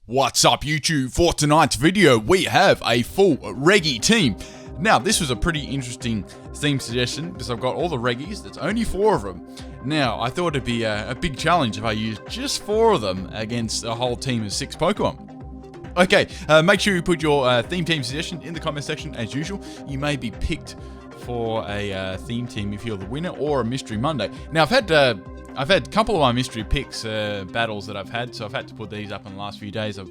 What's up YouTube? For tonight's video we have a full Regi team. Now this was a pretty interesting theme suggestion because I've got all the Regis, there's only 4 of them. Now I thought it'd be a big challenge if I used just 4 of them against a whole team of 6 Pokemon. Okay, make sure you put your theme team suggestion in the comment section as usual. You may be picked for a theme team if you're the winner, or a Mystery Monday. Now I've had a couple of my mystery picks battles that I've had, so I've had to put these up in the last few days. I've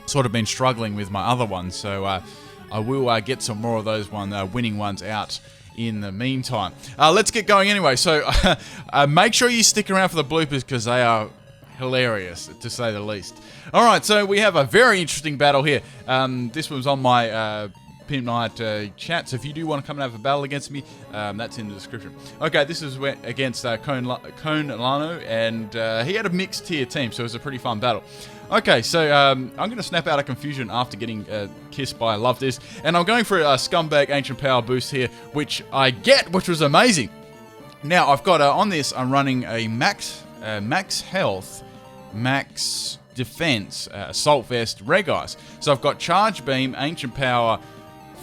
sort of been struggling with my other ones, so I will get some more of those winning ones out in the meantime. Let's get going anyway. So make sure you stick around for the bloopers because they are hilarious, to say the least. Alright, so we have a very interesting battle here. This was on my PIMPNITE chat, so if you do want to come and have a battle against me, that's in the description. Okay, this is against Cone Lano, and he had a mixed tier team, so it was a pretty fun battle. Okay, so I'm going to snap out of confusion after getting kissed by Love This, and I'm going for a Scumbag Ancient Power boost here, which I get, which was amazing. Now, I've got, on this, I'm running a max health, max defense, Assault Vest, Regice. So I've got Charge Beam, Ancient Power,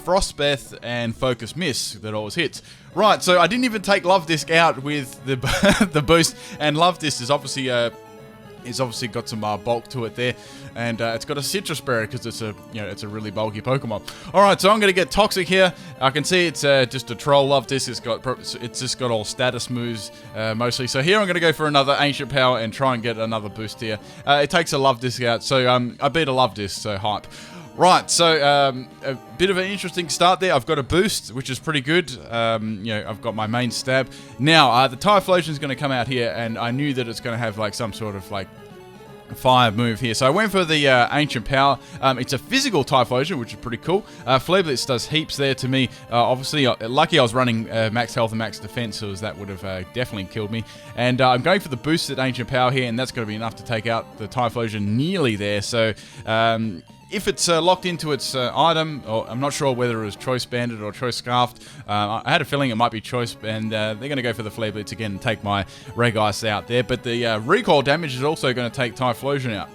Frostbeth, and Focus Miss that always hits. Right, so I didn't even take Love Disc out with the the boost, and Love Disc is obviously got some bulk to it there, and it's got a citrus berry because it's a really bulky Pokemon. All right, so I'm gonna get Toxic here. I can see it's just a troll Love Disc. It's just got all status moves mostly. So here I'm gonna go for another Ancient Power and try and get another boost here. It takes a Love Disc out, so I beat a Love Disc, so hype. Right, so a bit of an interesting start there. I've got a boost, which is pretty good. I've got my main stab. Now, the Typhlosion is going to come out here, and I knew that it's going to have like some sort of like fire move here. So I went for the Ancient Power. It's a physical Typhlosion, which is pretty cool. Flare Blitz does heaps there to me. Obviously, lucky I was running max health and max defense, so that would have definitely killed me. And I'm going for the boosted Ancient Power here, and that's going to be enough to take out the Typhlosion nearly there. So if it's locked into its item, or I'm not sure whether it was Choice Banded or Choice Scarfed, I had a feeling it might be Choice, and they're going to go for the Flare Blitz again and take my Regice out there. But the recoil damage is also going to take Typhlosion out.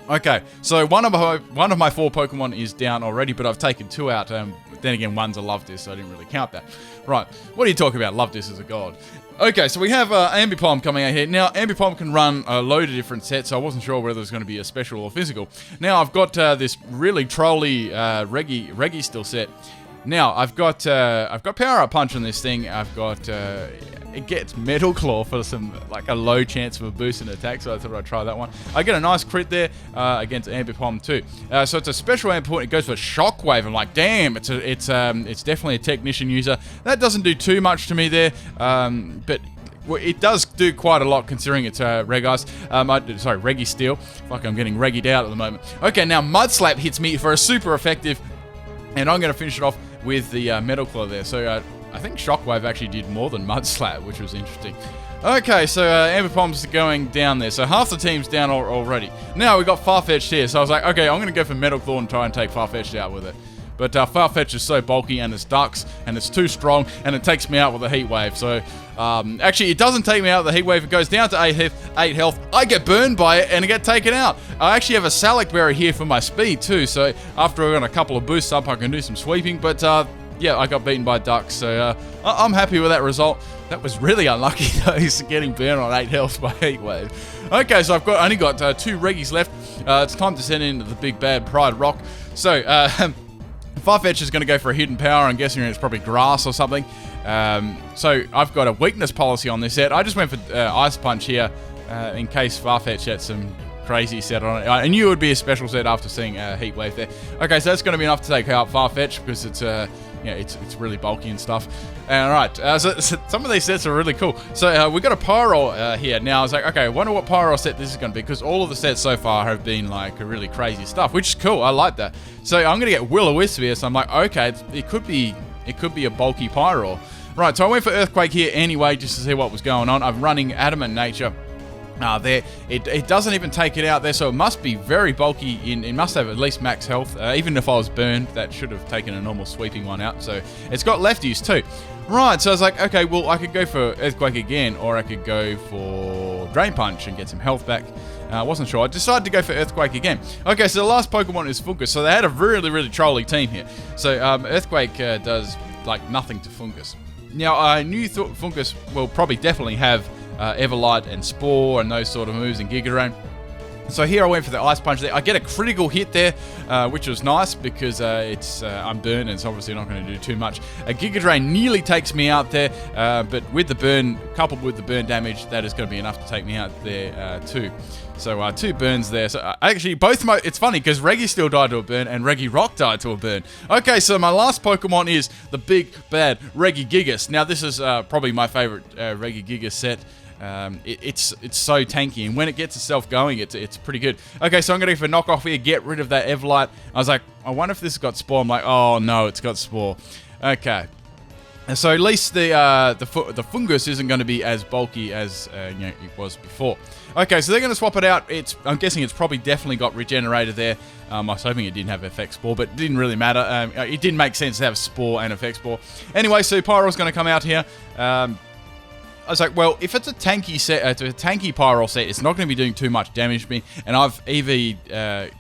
Okay, so one of my 4 Pokemon is down already, but I've taken 2 out. Then again, one's a Love Disc, so I didn't really count that. Right, what are you talking about? Love Disc is a god. Okay, so we have Ambipom coming out here. Now, Ambipom can run a load of different sets, so I wasn't sure whether it was going to be a special or physical. Now, I've got this really trolly Registeel set. Now, I've got Power Up Punch on this thing. I've got it gets Metal Claw for a low chance of a boost in attack, so I thought I'd try that one. I get a nice crit there against Ambipom too. So it's a special Ambipom. It goes for Shockwave. I'm like, damn, it's definitely a Technician user. That doesn't do too much to me there, but it does do quite a lot considering it's Regice. Registeel. Fuck, I'm getting Regied out at the moment. Okay, now Mud Slap hits me for a super effective, and I'm going to finish it off with the Metal Claw there. So I think Shockwave actually did more than Mud Slap, which was interesting. Okay, so Ambipom's going down there. So half the team's down already. Now we've got Farfetch'd here. So I was like, okay, I'm going to go for Metal Claw and try and take Farfetch'd out with it. But Farfetch'd is so bulky, and it's ducks, and it's too strong, and it takes me out with a Heat Wave. So actually, it doesn't take me out with the Heat Wave. It goes down to 8 health. I get burned by it, and I get taken out. I actually have a Salac Berry here for my speed too. So after I got a couple of boosts up, I can do some sweeping. But yeah, I got beaten by ducks, so I'm happy with that result. That was really unlucky, though, he's getting burned on 8 health by Heat Wave. Okay, so I've only got 2 Regis left. It's time to send in the big bad Pride Rock. So Farfetch'd is going to go for a hidden power. I'm guessing it's probably grass or something. So I've got a weakness policy on this set. I just went for Ice Punch here in case Farfetch'd had some crazy set on it. I knew it would be a special set after seeing Heat Wave there. Okay, so that's going to be enough to take out Farfetch'd because it's it's really bulky and stuff. All right, so some of these sets are really cool. So we got a Pyro here. Now I was like, okay, I wonder what Pyro set this is going to be, because all of the sets so far have been like really crazy stuff, which is cool. I like that. So I'm going to get Will-O-Wisp here. So I'm like, okay, it could be a bulky Pyro. Right, so I went for Earthquake here anyway, just to see what was going on. I'm running Adamant Nature. There, it doesn't even take it out there, so it must be very bulky. It must have at least max health. Even if I was burned, that should have taken a normal sweeping one out. So it's got left use too. Right, so I was like, okay, well, I could go for Earthquake again, or I could go for Drain Punch and get some health back. I wasn't sure. I decided to go for Earthquake again. Okay, so the last Pokemon is Fungus. So they had a really, really trolly team here. So Earthquake does like nothing to Fungus. Now, I knew Fungus will probably definitely have Everlight and Spore and those sort of moves in Giga Drain. So here I went for the Ice Punch there. I get a critical hit there, which was nice because I'm burned and it's obviously not going to do too much. A Giga Drain nearly takes me out there, but with the burn, coupled with the burn damage, that is going to be enough to take me out there too. So 2 burns there. So actually, it's funny because Registeel died to a burn and Regirock died to a burn. Okay, so my last Pokemon is the big bad Regigigas. Now this is probably my favorite Regigigas set. It's so tanky, and when it gets itself going, it's pretty good. Okay, so I'm going to go for knockoff here, get rid of that Everlight. I was like, I wonder if this has got Spore. I'm like, oh no, it's got Spore. Okay. And so at least the Fungus isn't going to be as bulky as it was before. Okay, so they're going to swap it out. I'm guessing it's probably definitely got Regenerator there. I was hoping it didn't have Effect Spore, but it didn't really matter. It didn't make sense to have Spore and Effect Spore. Anyway, so Pyro's going to come out here. I was like, well, if it's a tanky set, it's a tanky Pyro set, it's not going to be doing too much damage to me. And I've EV'd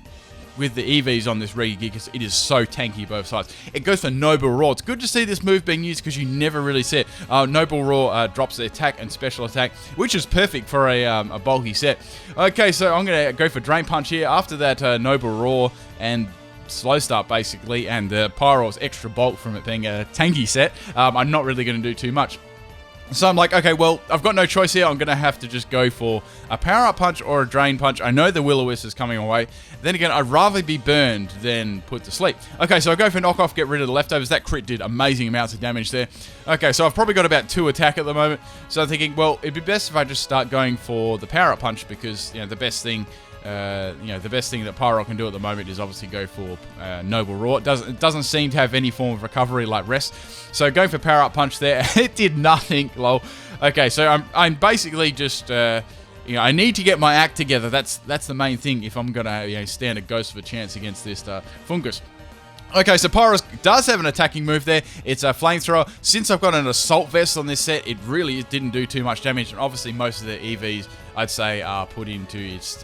with the EVs on this Regigigas, it is so tanky both sides. It goes for Noble Roar. It's good to see this move being used because you never really see it. Noble Roar drops the attack and special attack, which is perfect for a bulky set. Okay, so I'm going to go for Drain Punch here. After that Noble Roar and Slow Start basically, and the Pyro's extra bulk from it being a tanky set, I'm not really going to do too much. So I'm like, okay, well, I've got no choice here. I'm going to have to just go for a Power-Up Punch or a Drain Punch. I know the Will-O-Wisp is coming away. Then again, I'd rather be burned than put to sleep. Okay, so I go for Knockoff, get rid of the leftovers. That crit did amazing amounts of damage there. Okay, so I've probably got about 2 attack at the moment. So I'm thinking, well, it'd be best if I just start going for the Power-Up Punch because, the best thing... the best thing that Pyro can do at the moment is obviously go for Noble Roar. It doesn't seem to have any form of recovery like Rest. So going for Power Up Punch there, it did nothing. Lol. Okay, so I'm basically just I need to get my act together. That's the main thing if I'm gonna stand a ghost of a chance against this Fungus. Okay, so Pyros does have an attacking move there. It's a Flamethrower. Since I've got an Assault Vest on this set, it really didn't do too much damage. And obviously, most of the EVs, I'd say, are put into its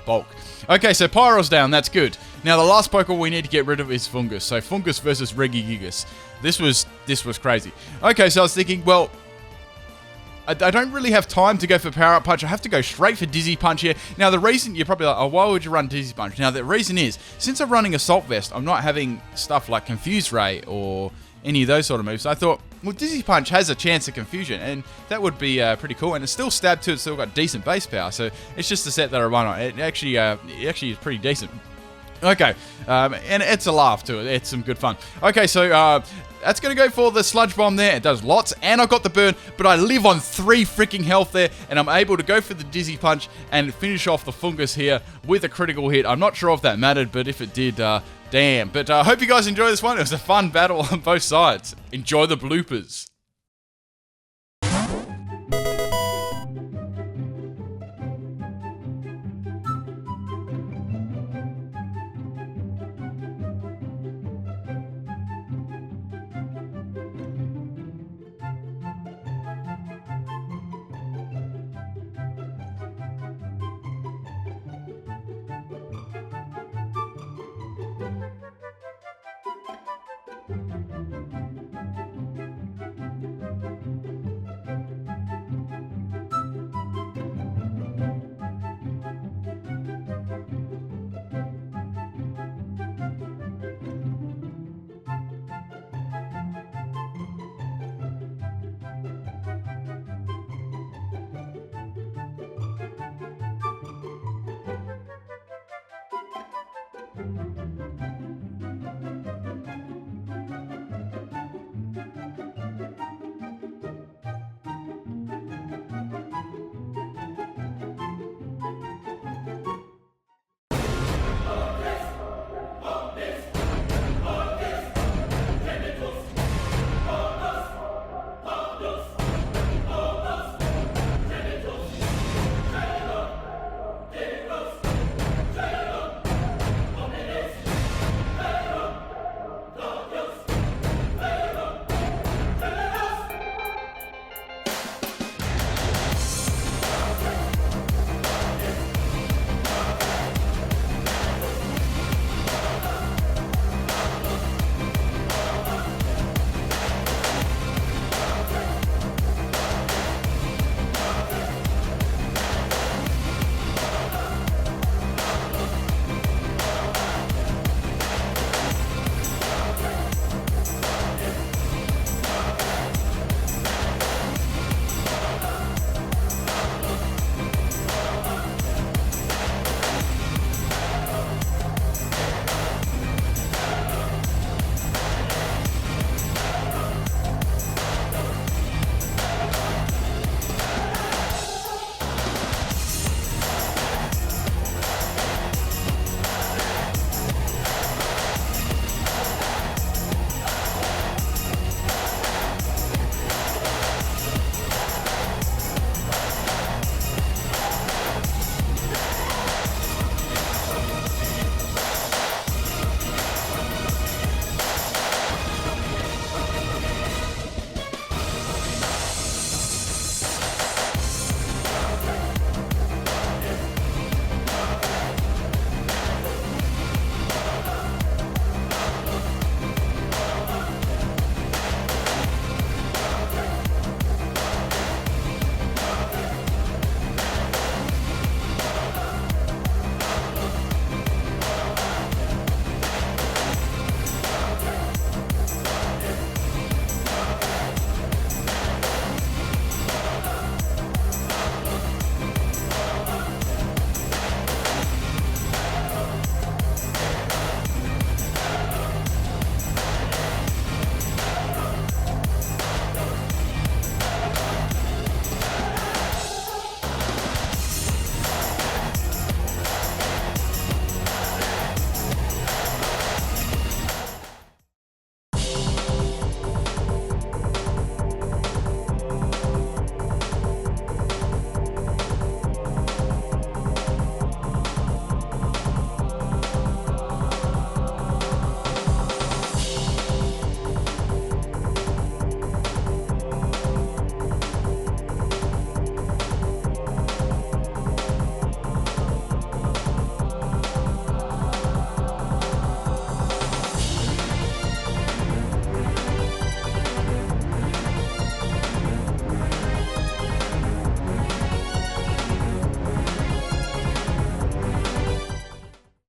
bulk. Okay, so Pyro's down. That's good. Now, the last Pokemon we need to get rid of is Fungus. So, Fungus versus Regigigas. This was crazy. Okay, so I was thinking, well... I don't really have time to go for Power Up Punch. I have to go straight for Dizzy Punch here. Now, the reason, you're probably like, oh, why would you run Dizzy Punch? Now, the reason is, since I'm running Assault Vest, I'm not having stuff like Confuse Ray or any of those sort of moves. So I thought, well, Dizzy Punch has a chance of confusion, and that would be pretty cool. And it's still Stab 2, it's still got decent base power. So it's just the set that I run on. It actually is pretty decent. Okay, and it's a laugh too. It's some good fun. Okay, so that's going to go for the Sludge Bomb there. It does lots, and I got the burn, but I live on 3 freaking health there, and I'm able to go for the Dizzy Punch and finish off the Fungus here with a critical hit. I'm not sure if that mattered, but if it did, damn. But I hope you guys enjoy this one. It was a fun battle on both sides. Enjoy the bloopers.